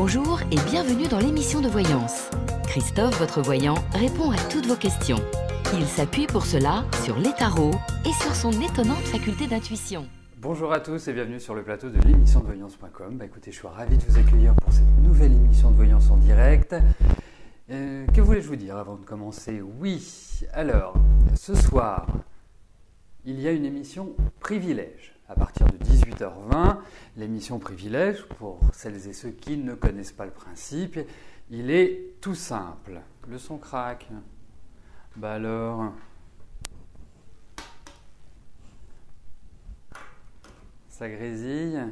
Bonjour et bienvenue dans l'émission de voyance. Christophe, votre voyant, répond à toutes vos questions. Il s'appuie pour cela sur les tarots et sur son étonnante faculté d'intuition. Bonjour à tous et bienvenue sur le plateau de l'émission de voyance.com. Écoutez, je suis ravi de vous accueillir pour cette nouvelle émission de voyance en direct. Que voulais-je vous dire avant de commencer? Oui, alors, ce soir, il y a une émission Privilège. À partir de 18h20, l'émission Privilège, pour celles et ceux qui ne connaissent pas le principe, il est tout simple. Le son craque. Bah alors... ça grésille.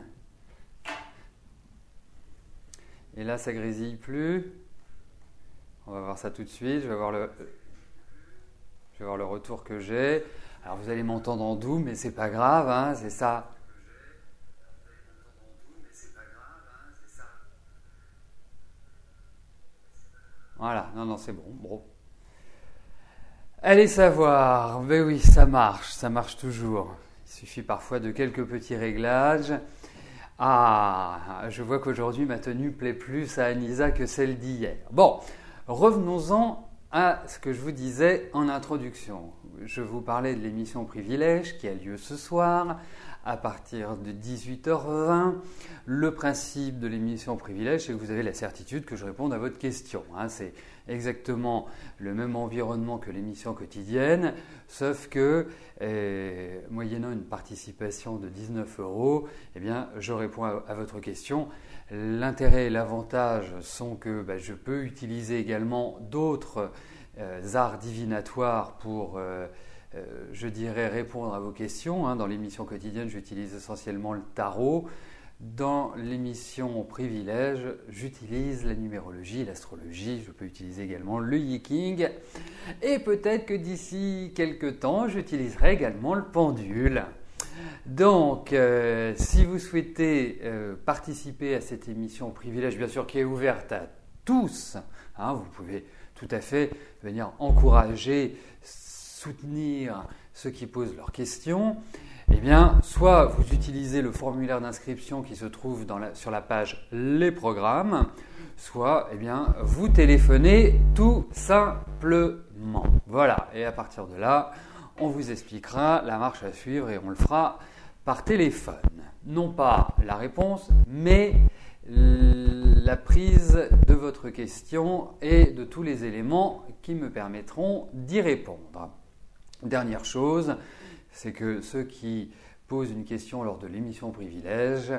Et là, ça grésille plus. On va voir ça tout de suite. Je vais voir le retour que j'ai. Alors, vous allez m'entendre en doux, mais c'est pas grave, hein, c'est ça. Voilà, non, c'est bon. Allez savoir. Ben oui, ça marche toujours. Il suffit parfois de quelques petits réglages. Ah, je vois qu'aujourd'hui ma tenue plaît plus à Anisa que celle d'hier. Bon, revenons-en à ce que je vous disais en introduction. Je vous parlais de l'émission Privilège qui a lieu ce soir à partir de 18h20. Le principe de l'émission Privilège, c'est que vous avez la certitude que je réponde à votre question. C'est exactement le même environnement que l'émission quotidienne, sauf que, moyennant une participation de 19 €, eh bien, je réponds à votre question. L'intérêt et l'avantage sont que je peux utiliser également d'autres arts divinatoires pour, je dirais, répondre à vos questions. Dans l'émission quotidienne, j'utilise essentiellement le tarot. Dans l'émission Privilège, j'utilise la numérologie, l'astrologie. Je peux utiliser également le yiking. Et peut-être que d'ici quelques temps, j'utiliserai également le pendule. Donc, si vous souhaitez participer à cette émission Privilège, bien sûr, qui est ouverte à tous, vous pouvez tout à fait venir encourager, soutenir ceux qui posent leurs questions. Eh bien, soit vous utilisez le formulaire d'inscription qui se trouve sur la page Les programmes, soit vous téléphonez tout simplement. Voilà, et à partir de là, on vous expliquera la marche à suivre et on le fera par téléphone. Non pas la réponse, mais la prise de votre question et de tous les éléments qui me permettront d'y répondre. Dernière chose, c'est que ceux qui posent une question lors de l'émission Privilège,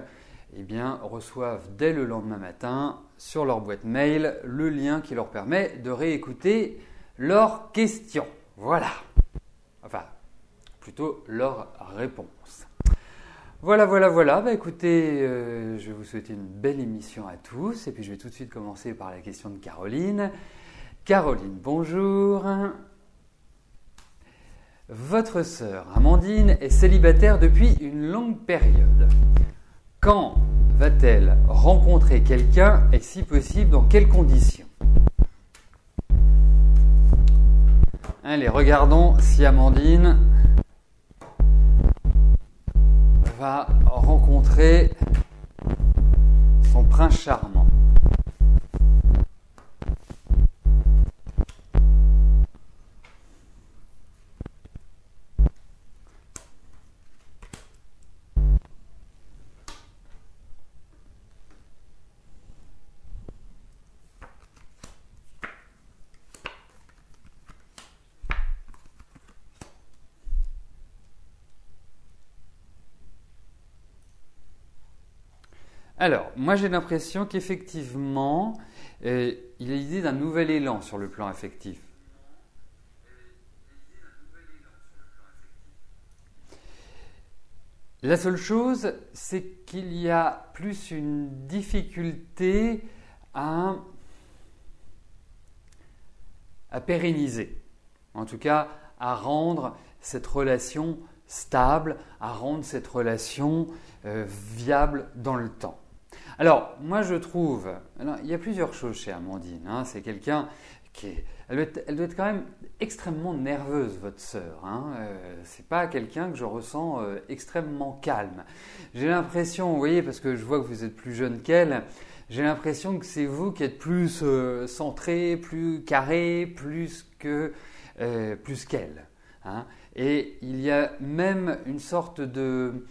reçoivent dès le lendemain matin sur leur boîte mail le lien qui leur permet de réécouter leurs questions. Voilà. Enfin, plutôt leurs réponses. Voilà. Écoutez, je vais vous souhaiter une belle émission à tous. Et puis, je vais tout de suite commencer par la question de Caroline. Caroline, bonjour. Votre sœur Amandine est célibataire depuis une longue période. Quand va-t-elle rencontrer quelqu'un et si possible dans quelles conditions? Allez, regardons si Amandine va rencontrer son prince charmant. Alors, moi j'ai l'impression qu'effectivement, il y a l'idée d'un nouvel élan sur le plan affectif. La seule chose, c'est qu'il y a plus une difficulté à pérenniser, en tout cas à rendre cette relation stable, à rendre cette relation viable dans le temps. Alors, moi je trouve, il y a plusieurs choses chez Amandine. C'est quelqu'un elle doit être quand même extrêmement nerveuse, votre sœur. C'est pas quelqu'un que je ressens extrêmement calme. J'ai l'impression, vous voyez, parce que je vois que vous êtes plus jeune qu'elle, j'ai l'impression que c'est vous qui êtes plus centré, plus carré, plus qu'elle. Hein. Et il y a même une sorte de,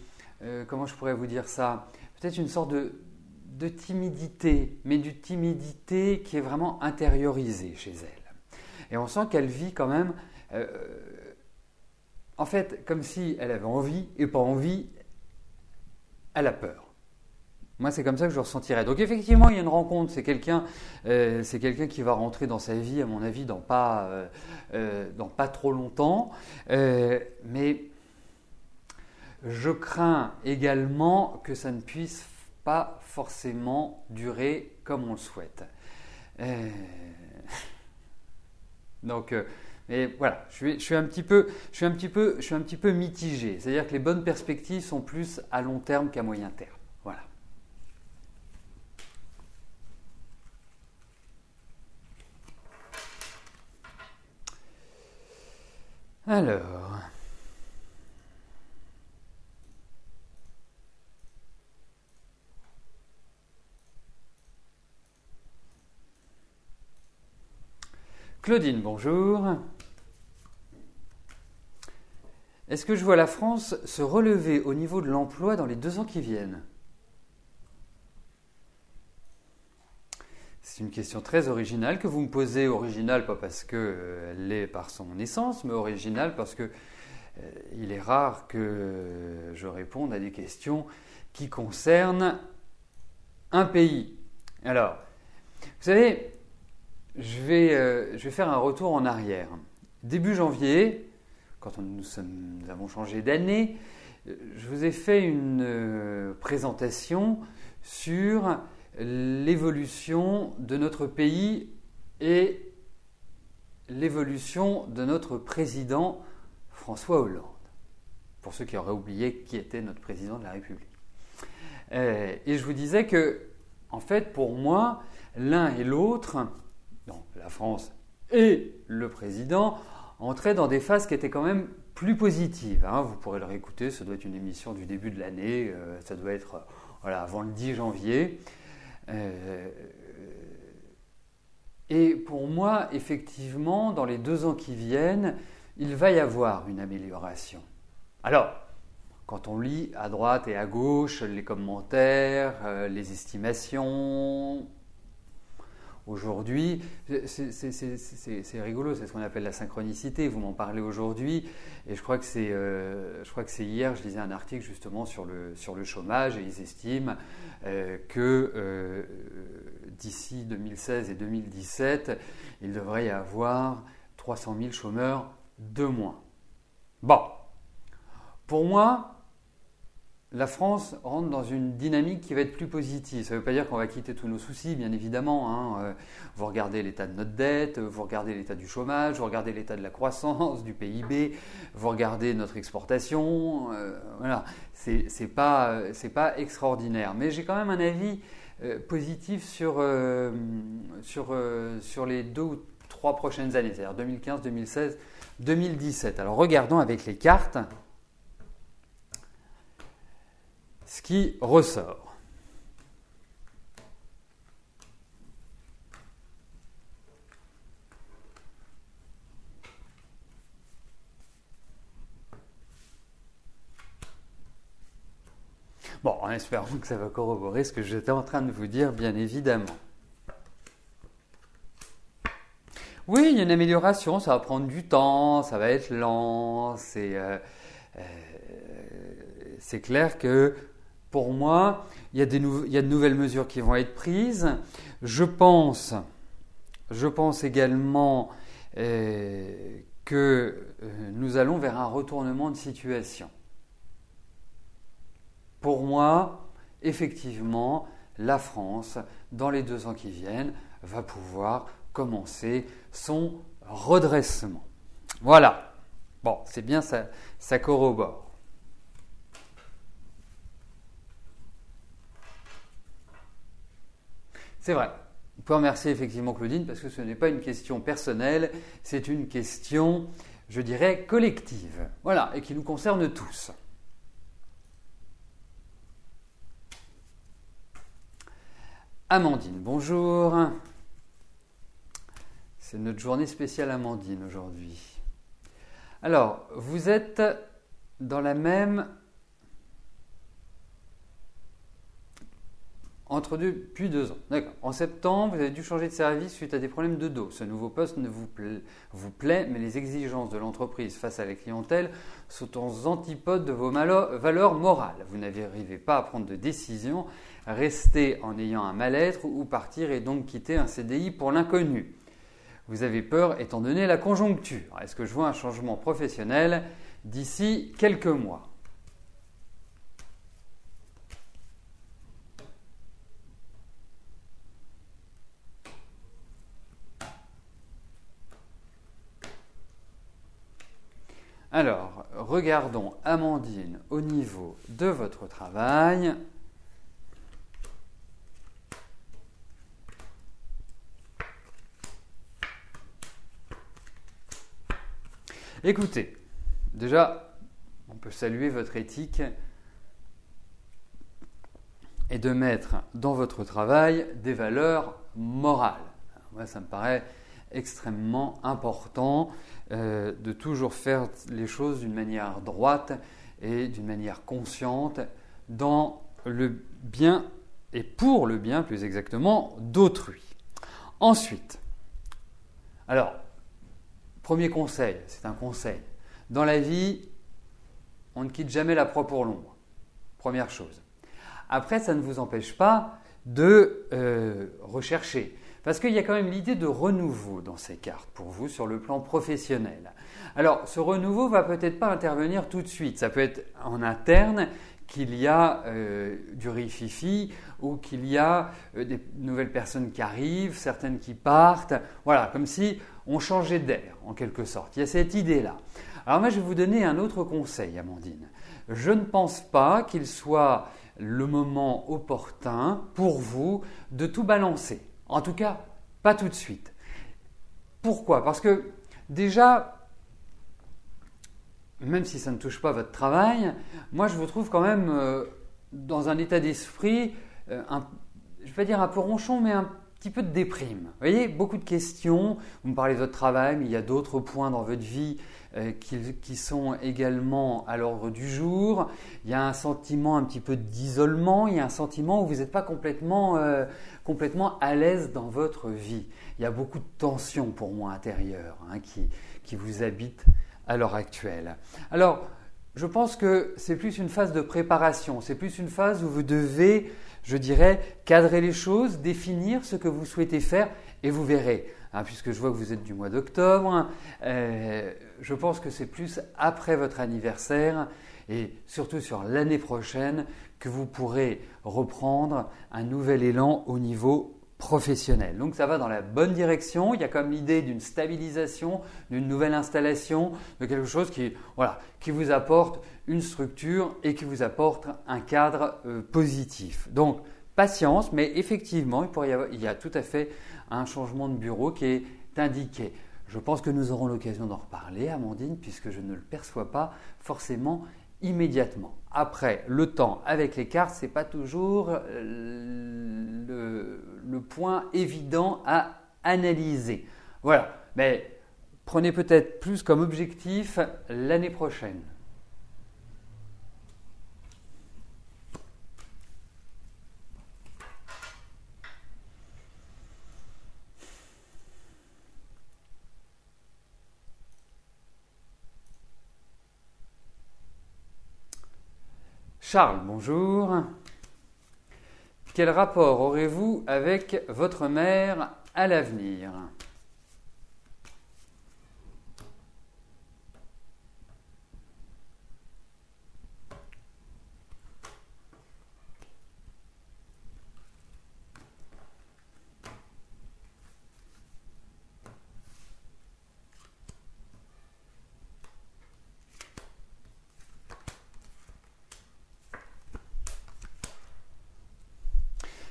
comment je pourrais vous dire ça, peut-être une sorte de timidité, mais du timidité qui est vraiment intériorisée chez elle. Et on sent qu'elle vit quand même, en fait, comme si elle avait envie et pas envie, elle a peur. Moi, c'est comme ça que je le ressentirais. Donc, effectivement, il y a une rencontre. C'est quelqu'un qui va rentrer dans sa vie, à mon avis, dans pas trop longtemps. Mais je crains également que ça ne puisse pas forcément durer comme on le souhaite. Donc, mais voilà, je suis un petit peu mitigé. C'est-à-dire que les bonnes perspectives sont plus à long terme qu'à moyen terme. Voilà. Alors, Claudine, bonjour. Est-ce que je vois la France se relever au niveau de l'emploi dans les 2 ans qui viennent? C'est une question très originale que vous me posez. Originale, pas parce qu'elle l'est par son essence, mais originale parce que il est rare que je réponde à des questions qui concernent un pays. Alors, vous savez, je vais faire un retour en arrière. Début janvier, quand nous avons changé d'année, je vous ai fait une présentation sur l'évolution de notre pays et l'évolution de notre président François Hollande, pour ceux qui auraient oublié qui était notre président de la République. Et je vous disais que, en fait, pour moi, l'un et l'autre, donc la France et le président, entraient dans des phases qui étaient quand même plus positives. Hein. Vous pourrez le réécouter, ça doit être une émission du début de l'année, ça doit être avant le 10 janvier. Et pour moi, effectivement, dans les 2 ans qui viennent, il va y avoir une amélioration. Alors, quand on lit à droite et à gauche les commentaires, les estimations, aujourd'hui, c'est rigolo, c'est ce qu'on appelle la synchronicité. Vous m'en parlez aujourd'hui, et je crois que c'est hier, je lisais un article justement sur le chômage, et ils estiment que d'ici 2016 et 2017, il devrait y avoir 300 000 chômeurs de moins. Bon, pour moi, la France rentre dans une dynamique qui va être plus positive. Ça ne veut pas dire qu'on va quitter tous nos soucis, bien évidemment. Hein. Vous regardez l'état de notre dette, vous regardez l'état du chômage, vous regardez l'état de la croissance, du PIB, vous regardez notre exportation. Voilà, c'est pas extraordinaire. Mais j'ai quand même un avis positif sur les 2 ou 3 prochaines années, c'est-à-dire 2015, 2016, 2017. Alors regardons avec les cartes ce qui ressort. Bon, en espérant que ça va corroborer ce que j'étais en train de vous dire, bien évidemment. Oui, il y a une amélioration, ça va prendre du temps, ça va être lent, c'est clair que pour moi, il y a de nouvelles mesures qui vont être prises. Je pense également que nous allons vers un retournement de situation. Pour moi, effectivement, la France, dans les 2 ans qui viennent, va pouvoir commencer son redressement. Voilà. Bon, c'est bien, ça corrobore. C'est vrai. On peut remercier effectivement Claudine parce que ce n'est pas une question personnelle, c'est une question, je dirais, collective. Voilà, et qui nous concerne tous. Amandine, bonjour. C'est notre journée spéciale Amandine aujourd'hui. Alors, vous êtes dans la même... depuis 2 ans. D'accord. En septembre, vous avez dû changer de service suite à des problèmes de dos. Ce nouveau poste ne vous plaît, mais les exigences de l'entreprise face à la clientèle sont aux antipodes de vos valeurs morales. Vous n'arrivez pas à prendre de décision, rester en ayant un mal-être ou partir et donc quitter un CDI pour l'inconnu. Vous avez peur étant donné la conjoncture. Est-ce que je vois un changement professionnel d'ici quelques mois ? Alors, regardons Amandine au niveau de votre travail. Écoutez, déjà, on peut saluer votre éthique et de mettre dans votre travail des valeurs morales. Alors, moi, ça me paraît extrêmement important de toujours faire les choses d'une manière droite et d'une manière consciente dans le bien et pour le bien plus exactement d'autrui. Ensuite, alors, premier conseil, c'est un conseil. Dans la vie, on ne quitte jamais la proie pour l'ombre. Première chose. Après, ça ne vous empêche pas de rechercher. Parce qu'il y a quand même l'idée de renouveau dans ces cartes pour vous sur le plan professionnel. Alors, ce renouveau va peut-être pas intervenir tout de suite. Ça peut être en interne qu'il y a du rififi ou qu'il y a des nouvelles personnes qui arrivent, certaines qui partent. Voilà, comme si on changeait d'air en quelque sorte. Il y a cette idée-là. Alors moi, je vais vous donner un autre conseil, Amandine. Je ne pense pas qu'il soit le moment opportun pour vous de tout balancer. En tout cas, pas tout de suite. Pourquoi ? Parce que déjà, même si ça ne touche pas votre travail, moi je vous trouve quand même dans un état d'esprit, je ne vais pas dire un peu ronchon, mais un petit peu de déprime. Vous voyez, beaucoup de questions, vous me parlez de votre travail, mais il y a d'autres points dans votre vie qui sont également à l'ordre du jour. Il y a un sentiment un petit peu d'isolement, il y a un sentiment où vous n'êtes pas complètement à l'aise dans votre vie. Il y a beaucoup de tensions pour moi intérieures qui vous habitent à l'heure actuelle. Alors, je pense que c'est plus une phase de préparation, c'est plus une phase où vous devez, je dirais, cadrer les choses, définir ce que vous souhaitez faire et vous verrez. Puisque je vois que vous êtes du mois d'octobre, je pense que c'est plus après votre anniversaire et surtout sur l'année prochaine que vous pourrez reprendre un nouvel élan au niveau professionnel. Donc ça va dans la bonne direction, il y a comme l'idée d'une stabilisation, d'une nouvelle installation, de quelque chose qui vous apporte une structure et qui vous apporte un cadre positif. Donc patience, mais effectivement, il y a tout à fait un changement de bureau qui est indiqué. Je pense que nous aurons l'occasion d'en reparler, Amandine, puisque je ne le perçois pas forcément immédiatement. Après, le temps avec les cartes, ce n'est pas toujours le point évident à analyser. Voilà, mais prenez peut-être plus comme objectif l'année prochaine. Charles, bonjour. Quel rapport aurez-vous avec votre mère à l'avenir ?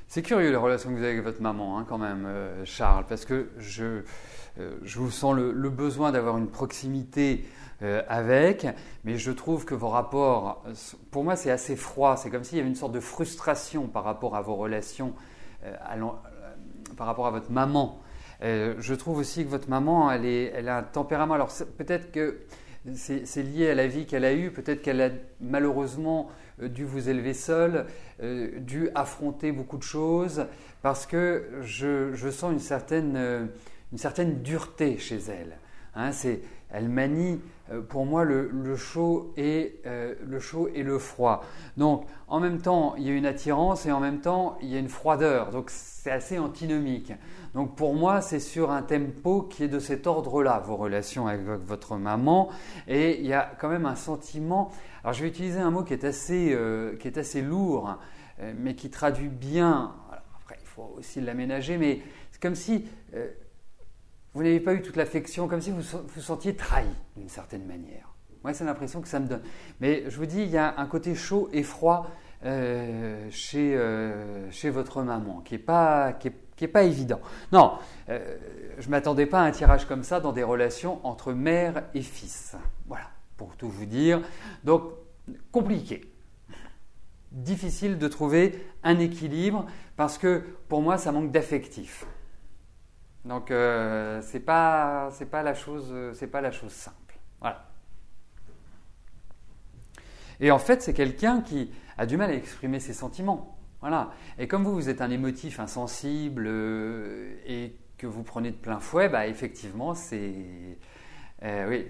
C'est curieux la relation que vous avez avec votre maman, quand même, Charles, parce que je vous sens le besoin d'avoir une proximité avec, mais je trouve que vos rapports, pour moi, c'est assez froid. C'est comme s'il y avait une sorte de frustration par rapport à vos relations par rapport à votre maman. Je trouve aussi que votre maman, elle a un tempérament. Alors peut-être que c'est lié à la vie qu'elle a eue, peut-être qu'elle a malheureusement dû vous élever seule, dû affronter beaucoup de choses, parce que je sens une certaine dureté chez elle. Hein, elle manie pour moi le chaud et le froid. Donc en même temps il y a une attirance et en même temps il y a une froideur. Donc c'est assez antinomique. Donc pour moi c'est sur un tempo qui est de cet ordre-là, vos relations avec votre maman. Et il y a quand même un sentiment. Alors je vais utiliser un mot qui est assez lourd, mais qui traduit bien. Alors, après il faut aussi l'aménager, mais c'est comme si vous n'avez pas eu toute l'affection, comme si vous vous sentiez trahi d'une certaine manière. Moi, c'est l'impression que ça me donne. Mais je vous dis, il y a un côté chaud et froid chez votre maman, qui n'est pas évident. Non, je ne m'attendais pas à un tirage comme ça dans des relations entre mère et fils. Voilà, pour tout vous dire. Donc, compliqué. Difficile de trouver un équilibre parce que pour moi, ça manque d'affectif. Donc c'est pas la chose simple. Voilà. Et en fait, c'est quelqu'un qui a du mal à exprimer ses sentiments. Voilà. Et comme vous êtes un émotif insensible et que vous prenez de plein fouet, bah effectivement, oui,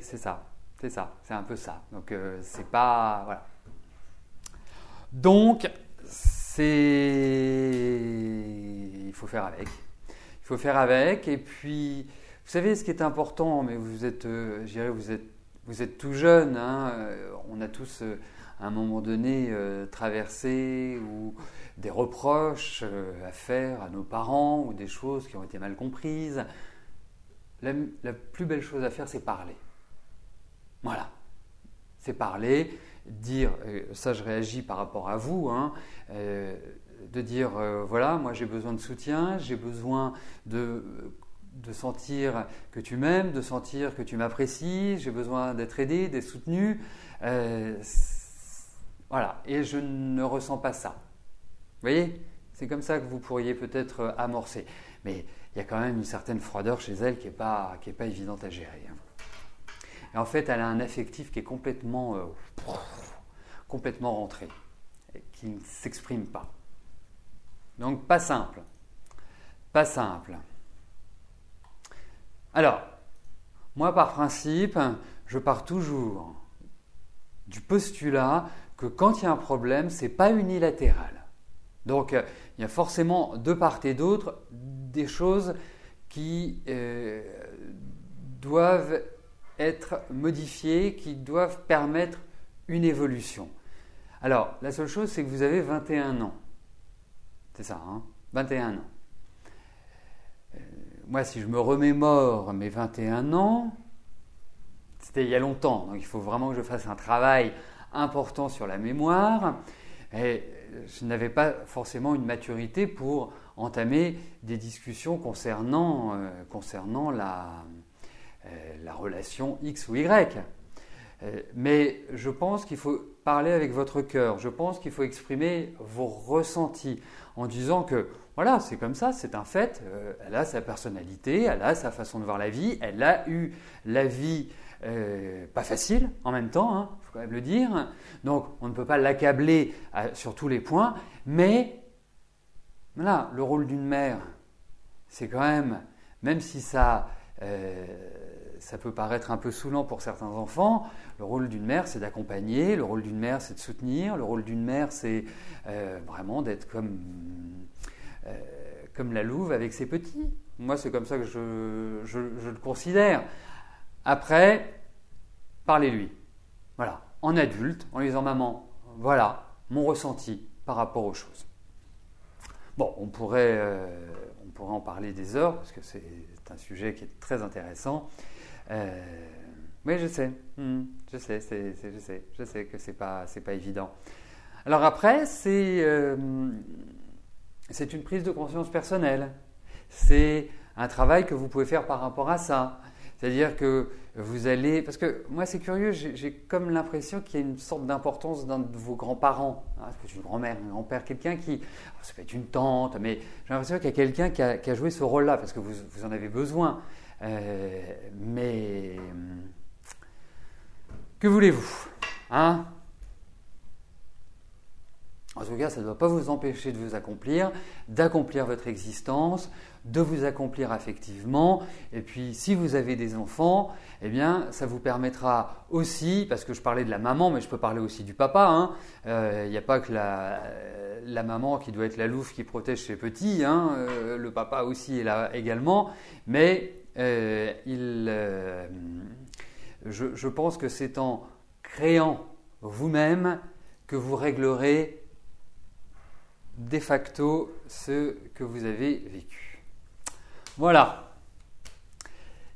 c'est ça, c'est un peu ça. Donc c'est pas voilà. Donc il faut faire avec. Il faut faire avec. Et puis, vous savez, ce qui est important, mais vous êtes tout jeune. Hein, on a tous, à un moment donné, traversé ou des reproches à faire à nos parents ou des choses qui ont été mal comprises. La plus belle chose à faire, c'est parler. Voilà. C'est parler, dire, ça je réagis par rapport à vous, hein, de dire voilà, moi j'ai besoin de soutien, j'ai besoin de sentir que tu m'aimes, de sentir que tu m'apprécies, j'ai besoin d'être aidé, d'être soutenu. Voilà, et je ne ressens pas ça. Vous voyez, c'est comme ça que vous pourriez peut-être amorcer. Mais il y a quand même une certaine froideur chez elle qui n'est pas évidente à gérer. Hein. Et en fait, elle a un affectif qui est complètement rentré, et qui ne s'exprime pas. Donc, pas simple. Pas simple. Alors, moi, par principe, je pars toujours du postulat que quand il y a un problème, ce n'est pas unilatéral. Donc, il y a forcément de part et d'autre des choses qui doivent être modifiées, qui doivent permettre une évolution. Alors, la seule chose, c'est que vous avez 21 ans. C'est ça, hein, 21 ans. Moi, si je me remémore mes 21 ans, c'était il y a longtemps, donc il faut vraiment que je fasse un travail important sur la mémoire. Et je n'avais pas forcément une maturité pour entamer des discussions concernant la relation X ou Y. Mais je pense qu'il faut parler avec votre cœur. Je pense qu'il faut exprimer vos ressentis en disant que voilà, c'est comme ça, c'est un fait. Elle a sa personnalité, elle a sa façon de voir la vie, elle a eu la vie pas facile en même temps, hein, faut quand même le dire. Donc on ne peut pas l'accabler sur tous les points, mais voilà, le rôle d'une mère, c'est quand même si ça peut paraître un peu saoulant pour certains enfants, le rôle d'une mère, c'est d'accompagner, le rôle d'une mère, c'est de soutenir, le rôle d'une mère, c'est vraiment d'être comme la louve avec ses petits. Moi, c'est comme ça que je le considère. Après, parlez-lui. Voilà, en adulte, en lui disant « Maman, voilà mon ressenti par rapport aux choses. » Bon, on pourrait en parler des heures, parce que c'est un sujet qui est très intéressant. Oui, je sais que c'est pas évident. Alors après, c'est une prise de conscience personnelle. C'est un travail que vous pouvez faire par rapport à ça. C'est-à-dire que vous allez... Parce que moi, c'est curieux, j'ai comme l'impression qu'il y a une sorte d'importance d'un de vos grands-parents. Ça peut être une grand-mère, un grand-père, quelqu'un qui... Ça peut être une tante, mais j'ai l'impression qu'il y a quelqu'un qui a joué ce rôle-là, parce que vous en avez besoin. Mais... Que voulez-vous, hein? En tout cas, ça ne doit pas vous empêcher de vous accomplir, d'accomplir votre existence, de vous accomplir affectivement. Et puis, si vous avez des enfants, eh bien, ça vous permettra aussi, parce que je parlais de la maman, mais je peux parler aussi du papa. Hein. Il n'y a pas que la maman qui doit être la louve qui protège ses petits. Hein. Le papa aussi est là également. Mais je pense que c'est en créant vous-même que vous réglerez de facto ce que vous avez vécu. Voilà.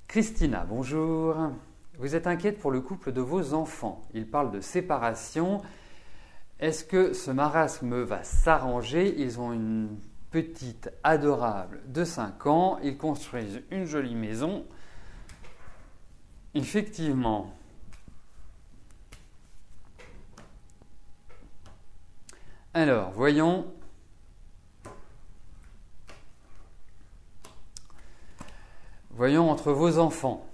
Christina, bonjour. Vous êtes inquiète pour le couple de vos enfants. Ils parlent de séparation. Est-ce que ce marasme va s'arranger? Ils ont une petite adorable de 5 ans. Ils construisent une jolie maison. Effectivement. Alors, voyons. Voyons entre vos enfants.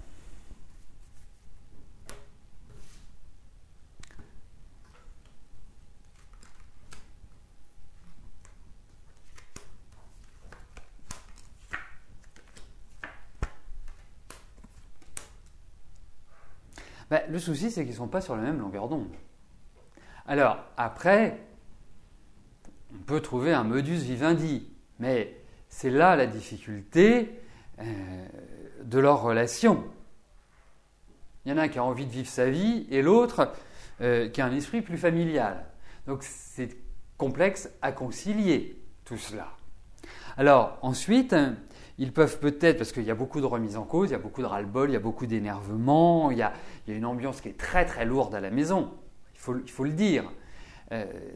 Le souci, c'est qu'ils ne sont pas sur la même longueur d'onde. Alors, après, on peut trouver un modus vivendi, mais c'est là la difficulté de leur relation. Il y en a un qui a envie de vivre sa vie et l'autre qui a un esprit plus familial. Donc c'est complexe à concilier tout cela. Alors ensuite, ils peuvent peut-être, parce qu'il y a beaucoup de remises en cause, il y a beaucoup de ras-le-bol, il y a beaucoup d'énervement, il y a une ambiance qui est très très lourde à la maison, il faut le dire.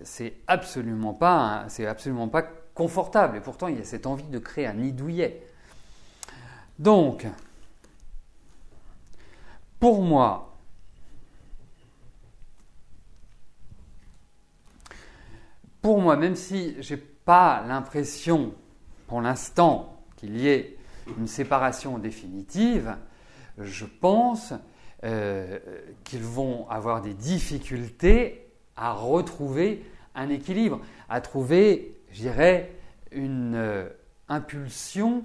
C'est absolument pas confortable et pourtant il y a cette envie de créer un nid douillet. Donc, pour moi, même si je n'ai pas l'impression, pour l'instant, qu'il y ait une séparation définitive, je pense qu'ils vont avoir des difficultés à retrouver un équilibre, à trouver, je dirais, une impulsion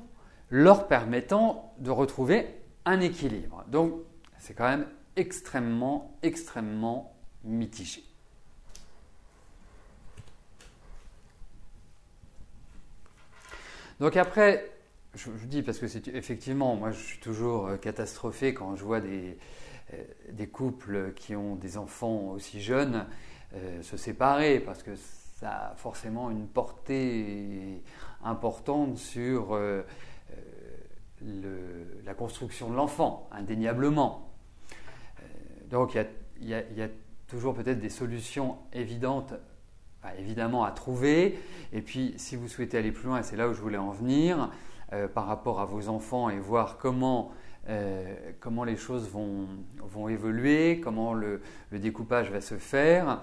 leur permettant de retrouver un équilibre. Donc, c'est quand même extrêmement, extrêmement mitigé. Donc après, je dis parce que c'est effectivement, moi je suis toujours catastrophé quand je vois des couples qui ont des enfants aussi jeunes se séparer parce que ça a forcément une portée importante sur la construction de l'enfant, indéniablement. Donc il y a toujours peut-être des solutions évidentes, évidemment à trouver. Et puis si vous souhaitez aller plus loin, et c'est là où je voulais en venir, par rapport à vos enfants et voir comment les choses vont évoluer, comment le découpage va se faire.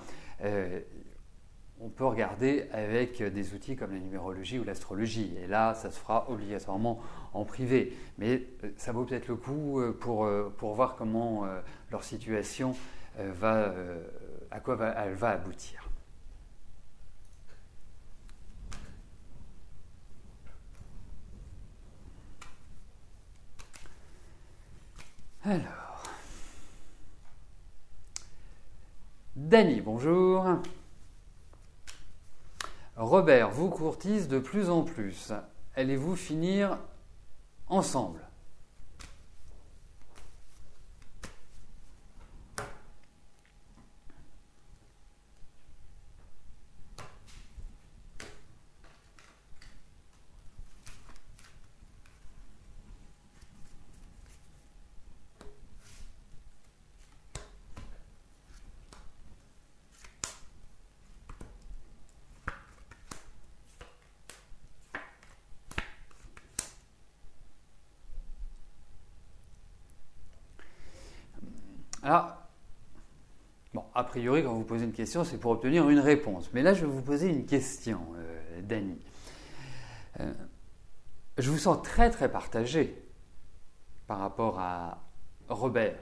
On peut regarder avec des outils comme la numérologie ou l'astrologie. Et là, ça se fera obligatoirement en privé. Mais ça vaut peut-être le coup pour voir comment leur situation à quoi elle va aboutir. Alors, Dany, bonjour. Robert vous courtise de plus en plus. Allez-vous finir ensemble? Alors, bon, a priori, quand vous posez une question, c'est pour obtenir une réponse. Mais là, je vais vous poser une question, Dany. Je vous sens très, très partagé par rapport à Robert.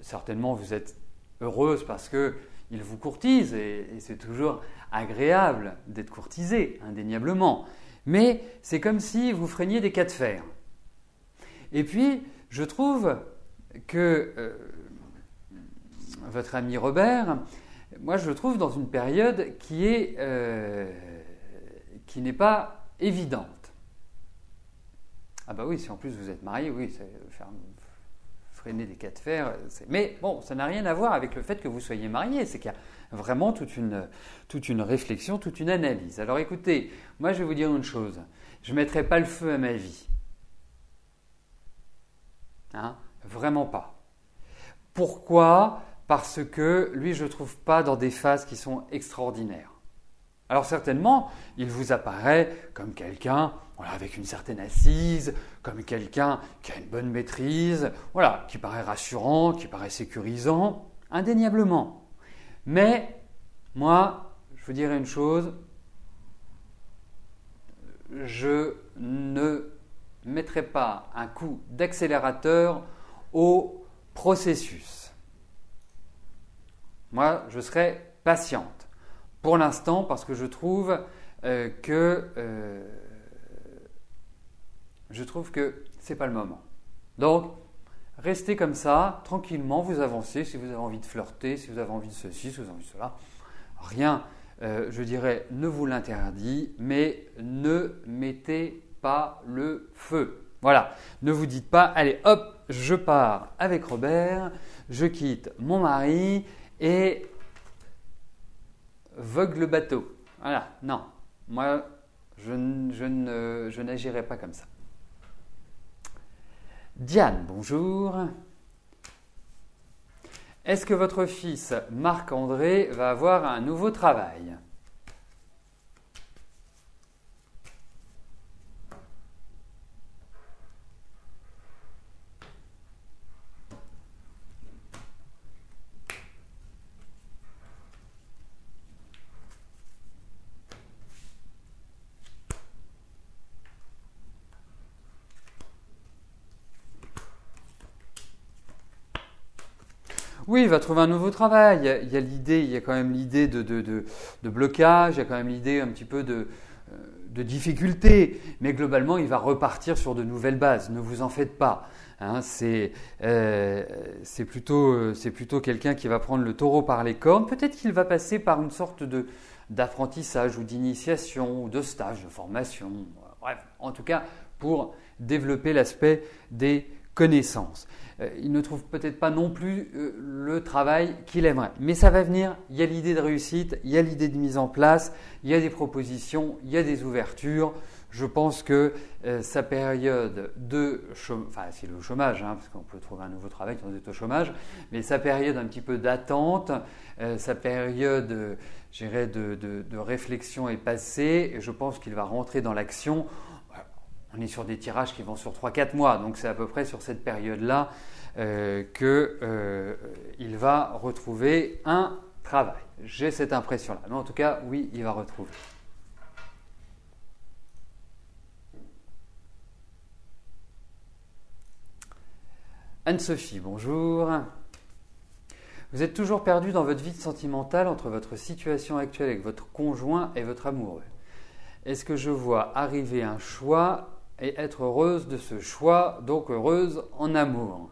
Certainement, vous êtes heureuse parce qu'il vous courtise et c'est toujours agréable d'être courtisé, indéniablement. Mais c'est comme si vous freiniez des cas de fer. Et puis, je trouve que votre ami Robert, moi je le trouve dans une période qui n'est pas évidente. Ah bah oui, si en plus vous êtes marié, oui, freiner des cas de fer. Mais bon, ça n'a rien à voir avec le fait que vous soyez marié, c'est qu'il y a vraiment toute une réflexion, toute une analyse. Alors écoutez, moi je vais vous dire une chose, je ne mettrai pas le feu à ma vie. Hein, vraiment pas. Pourquoi ? Parce que lui, je ne le trouve pas dans des phases qui sont extraordinaires. Alors certainement, il vous apparaît comme quelqu'un avec une certaine assise, comme quelqu'un qui a une bonne maîtrise, qui paraît rassurant, qui paraît sécurisant, indéniablement. Mais moi, je vous dirais une chose, je ne mettrai pas un coup d'accélérateur au processus. Moi, je serai patiente. Pour l'instant, parce que je trouve que ce n'est pas le moment. Donc, restez comme ça, tranquillement, vous avancez. Si vous avez envie de flirter, si vous avez envie de ceci, si vous avez envie de cela, rien, je dirais, ne vous l'interdit, mais ne mettez pas le feu. Voilà, ne vous dites pas, allez hop, je pars avec Robert, je quitte mon mari et vogue le bateau. Voilà, non, moi je n'agirai pas comme ça. Diane, bonjour. Est-ce que votre fils Marc-André va avoir un nouveau travail ? Oui, il va trouver un nouveau travail. Il y a quand même l'idée de blocage, il y a quand même l'idée un petit peu de difficulté. Mais globalement, il va repartir sur de nouvelles bases. Ne vous en faites pas. Hein, c'est plutôt quelqu'un qui va prendre le taureau par les cornes. Peut-être qu'il va passer par une sorte d'apprentissage ou d'initiation ou de stage, de formation. Bref, en tout cas, pour développer l'aspect des connaissances. Il ne trouve peut-être pas non plus le travail qu'il aimerait. Mais ça va venir, il y a l'idée de réussite, il y a l'idée de mise en place, il y a des propositions, il y a des ouvertures. Je pense que sa période de chômage, enfin c'est le chômage, hein, parce qu'on peut trouver un nouveau travail quand on est au chômage, mais sa période un petit peu d'attente, sa période je dirais, de réflexion est passée et je pense qu'il va rentrer dans l'action. On est sur des tirages qui vont sur 3-4 mois, donc c'est à peu près sur cette période-là qu'il va retrouver un travail. J'ai cette impression-là, mais en tout cas, oui, il va retrouver. Anne-Sophie, bonjour. Vous êtes toujours perdu dans votre vie sentimentale entre votre situation actuelle avec votre conjoint et votre amoureux. Est-ce que je vois arriver un choix et être heureuse de ce choix, donc heureuse en amour?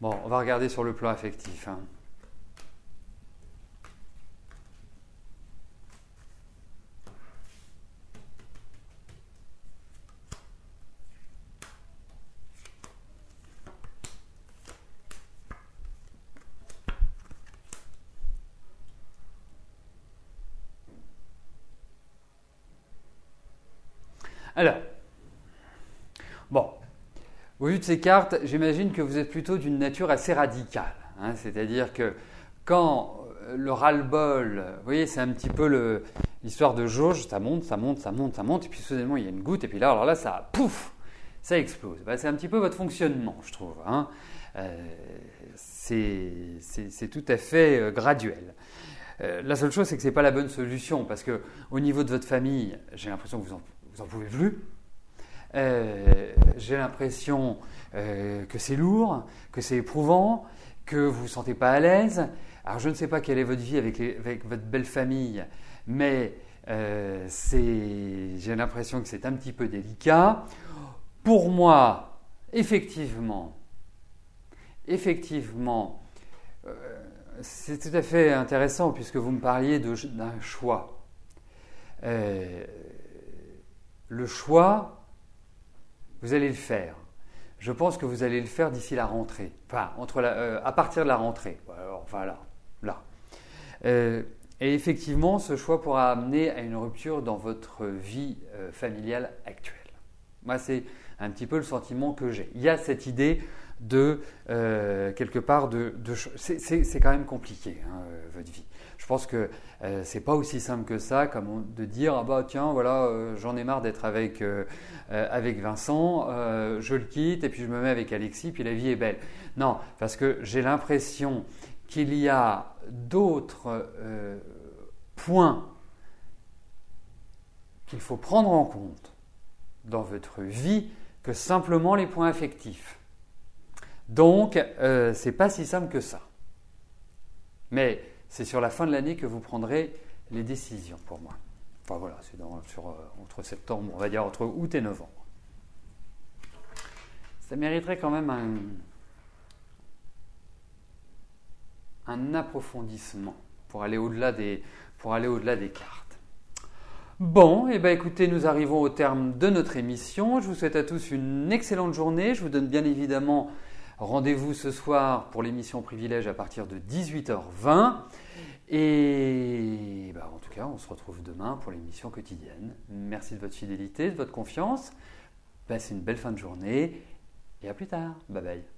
Bon, on va regarder sur le plan affectif. Hein. Alors, bon, au vu de ces cartes, j'imagine que vous êtes plutôt d'une nature assez radicale. Hein, c'est-à-dire que quand le ras-le-bol, vous voyez, c'est un petit peu l'histoire de jauge, ça monte, et puis soudainement il y a une goutte, et puis là, alors là, ça, pouf, ça explose. Ben, c'est un petit peu votre fonctionnement, je trouve. Hein. C'est tout à fait graduel. La seule chose, c'est que ce n'est pas la bonne solution, parce qu'au niveau de votre famille, j'ai l'impression que vous en pouvez plus. J'ai l'impression que c'est lourd, que c'est éprouvant, que vous ne vous sentez pas à l'aise. Alors je ne sais pas quelle est votre vie avec votre belle famille, mais j'ai l'impression que c'est un petit peu délicat. Pour moi, effectivement, c'est tout à fait intéressant puisque vous me parliez d'un choix. Le choix, vous allez le faire. Je pense que vous allez le faire d'ici la rentrée. Enfin, à partir de la rentrée. Alors, voilà, là. Et effectivement, ce choix pourra amener à une rupture dans votre vie familiale actuelle. Moi, c'est un petit peu le sentiment que j'ai. Il y a cette idée de, quelque part, c'est quand même compliqué, hein, votre vie. Je pense que c'est pas aussi simple que ça, comme de dire ah bah tiens voilà j'en ai marre d'être avec Vincent, je le quitte et puis je me mets avec Alexis puis la vie est belle. Non, parce que j'ai l'impression qu'il y a d'autres points qu'il faut prendre en compte dans votre vie que simplement les points affectifs. Donc c'est pas si simple que ça. Mais c'est sur la fin de l'année que vous prendrez les décisions pour moi. Enfin voilà, c'est entre septembre, on va dire entre août et novembre. Ça mériterait quand même un approfondissement pour aller au-delà des cartes. Bon, et bien écoutez, nous arrivons au terme de notre émission. Je vous souhaite à tous une excellente journée. Je vous donne bien évidemment rendez-vous ce soir pour l'émission Privilège à partir de 18h20. Et en tout cas, on se retrouve demain pour l'émission quotidienne. Merci de votre fidélité, de votre confiance. Passez une belle fin de journée et à plus tard. Bye bye.